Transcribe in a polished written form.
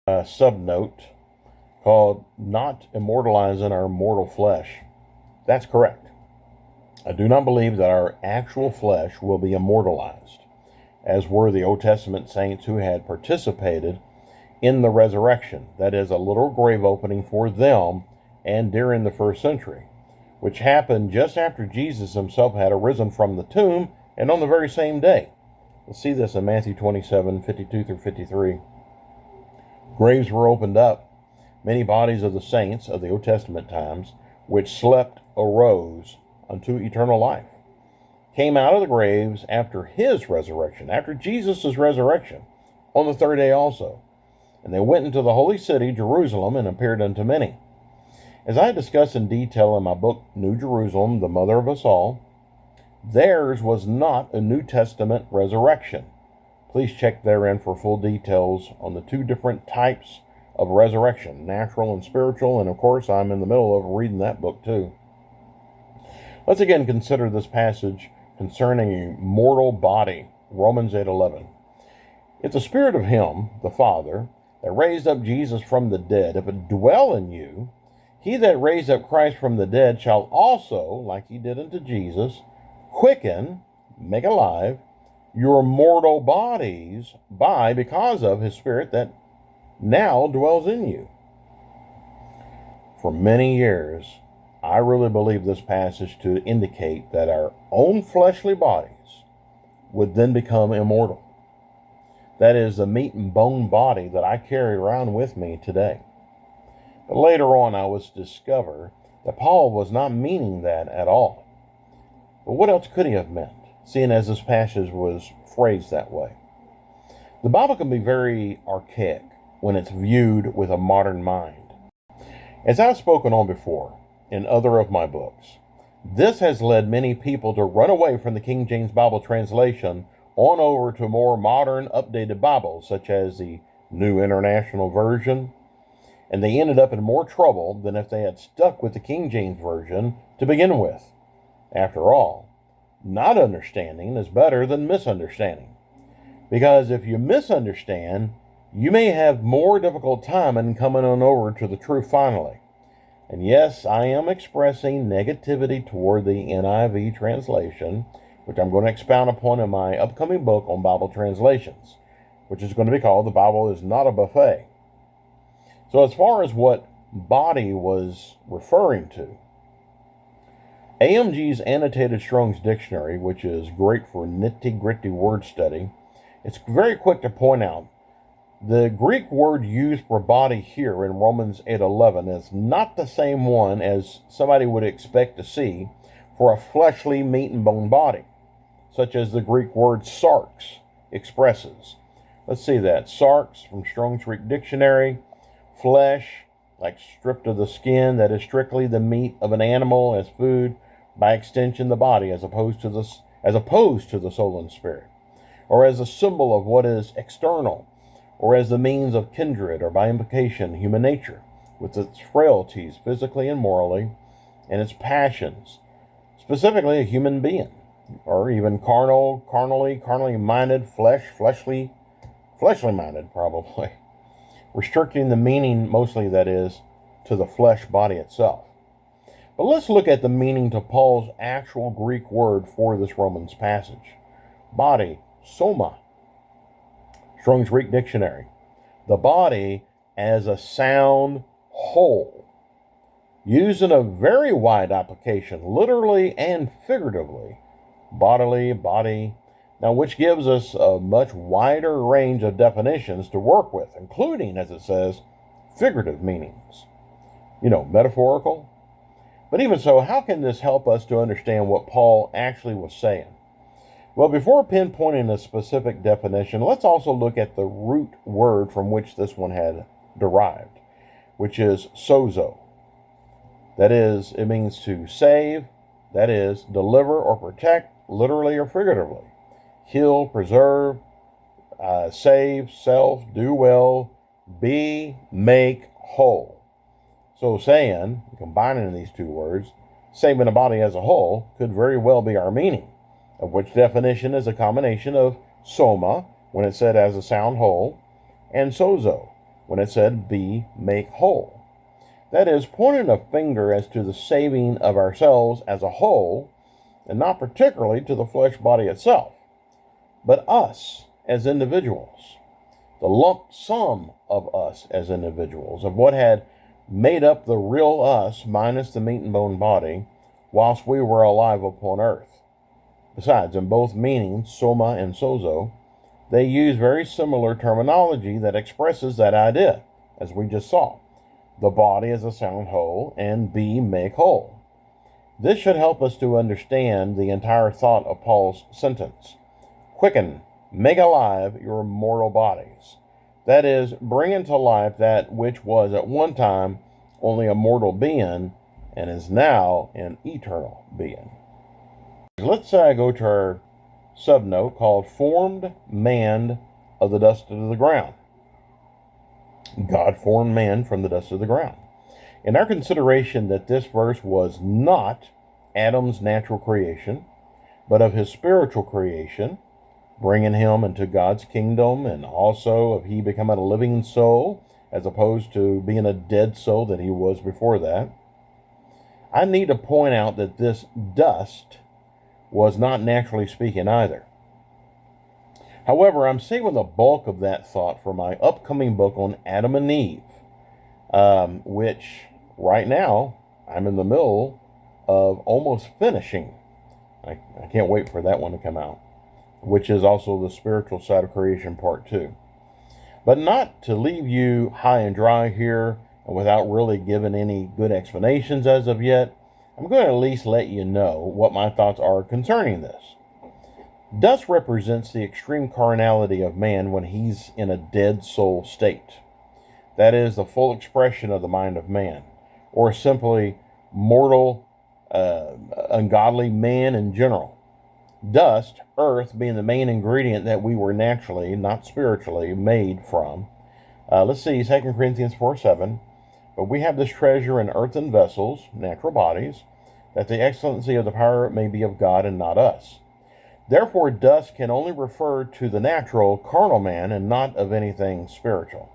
subnote called Not Immortalizing Our Mortal Flesh. That's correct. I do not believe that our actual flesh will be immortalized, as were the Old Testament saints who had participated in the resurrection, that is, a literal grave opening for them and during the first century, which happened just after Jesus himself had arisen from the tomb and on the very same day. We'll see this in Matthew 27:52 through 53. Graves were opened up. Many bodies of the saints of the Old Testament times, which slept, arose unto eternal life, came out of the graves after his resurrection, after Jesus' resurrection, on the third day also. And they went into the holy city, Jerusalem, and appeared unto many. As I discuss in detail in my book, New Jerusalem, the Mother of Us All, theirs was not a New Testament resurrection. Please check therein for full details on the two different types of resurrection, natural and spiritual, and of course I'm in the middle of reading that book too. Let's again consider this passage concerning a mortal body, Romans 8:11. If the Spirit of Him, the Father, that raised up Jesus from the dead, if it dwell in you, He that raised up Christ from the dead shall also, like He did unto Jesus, quicken, make alive, your mortal bodies because of His Spirit that now dwells in you. For many years, I really believe this passage to indicate that our own fleshly bodies would then become immortal. That is, the meat and bone body that I carry around with me today. But later on, I was to discover that Paul was not meaning that at all. But what else could he have meant, seeing as this passage was phrased that way? The Bible can be very archaic when it's viewed with a modern mind. As I've spoken on before in other of my books, this has led many people to run away from the King James Bible translation on over to more modern, updated Bibles, such as the New International Version, and they ended up in more trouble than if they had stuck with the King James Version to begin with. After all, not understanding is better than misunderstanding, because if you misunderstand, you may have more difficult time in coming on over to the truth finally. And yes, I am expressing negativity toward the NIV translation, which I'm going to expound upon in my upcoming book on Bible translations, which is going to be called The Bible is Not a Buffet. So as far as what body was referring to, AMG's Annotated Strong's Dictionary, which is great for nitty-gritty word study, it's very quick to point out the Greek word used for body here in Romans 8:11 is not the same one as somebody would expect to see for a fleshly meat and bone body, such as the Greek word sarx expresses. Let's see that. Sarx from Strong's Greek Dictionary, flesh, like stripped of the skin, that is strictly the meat of an animal as food, by extension the body, as opposed to the soul and spirit, or as a symbol of what is external, or as the means of kindred, or by implication human nature, with its frailties physically and morally, and its passions, specifically a human being, or even carnally minded, fleshly minded, probably, restricting the meaning mostly, that is, to the flesh body itself. But let's look at the meaning to Paul's actual Greek word for this Romans passage. Body, soma. Strong's Greek Dictionary. The body as a sound whole. Used in a very wide application, literally and figuratively. Bodily, body. Now, which gives us a much wider range of definitions to work with, including, as it says, figurative meanings. Metaphorical. But even so, how can this help us to understand what Paul actually was saying? Well, before pinpointing a specific definition, let's also look at the root word from which this one had derived, which is sozo. That is, it means to save, that is, deliver or protect, literally or figuratively. Heal, preserve, save, self, do well, be, make, whole. So saying, combining these two words, saving a body as a whole, could very well be our meaning, of which definition is a combination of soma, when it's said as a sound whole, and sozo, when it said, be, make whole. That is, pointing a finger as to the saving of ourselves as a whole, and not particularly to the flesh body itself, but us as individuals, the lump sum of us as individuals, of what had made up the real us minus the meat and bone body whilst we were alive upon earth. Besides, in both meanings, soma and sozo, they use very similar terminology that expresses that idea, as we just saw. The body as a sound whole, and be, make whole. This should help us to understand the entire thought of Paul's sentence. Quicken, make alive your mortal bodies. That is, bring into life that which was at one time only a mortal being and is now an eternal being. Let's go to our subnote called Formed Man of the Dust of the Ground. God formed man from the dust of the ground. In our consideration that this verse was not Adam's natural creation, but of his spiritual creation, bringing him into God's kingdom, and also of he becoming a living soul, as opposed to being a dead soul that he was before that, I need to point out that this dust was not naturally speaking either. However, I'm saving the bulk of that thought for my upcoming book on Adam and Eve, which right now I'm in the middle of almost finishing. I can't wait for that one to come out, which is also the spiritual side of creation part 2. But not to leave you high and dry here and without really giving any good explanations as of yet, I'm going to at least let you know what my thoughts are concerning this. Dust represents the extreme carnality of man when he's in a dead soul state. That is the full expression of the mind of man, or simply mortal, ungodly man in general. Dust, earth, being the main ingredient that we were naturally, not spiritually, made from. Let's see, 2 Corinthians 4:7. But we have this treasure in earthen vessels, natural bodies, that the excellency of the power may be of God and not us. Therefore, dust can only refer to the natural, carnal man and not of anything spiritual.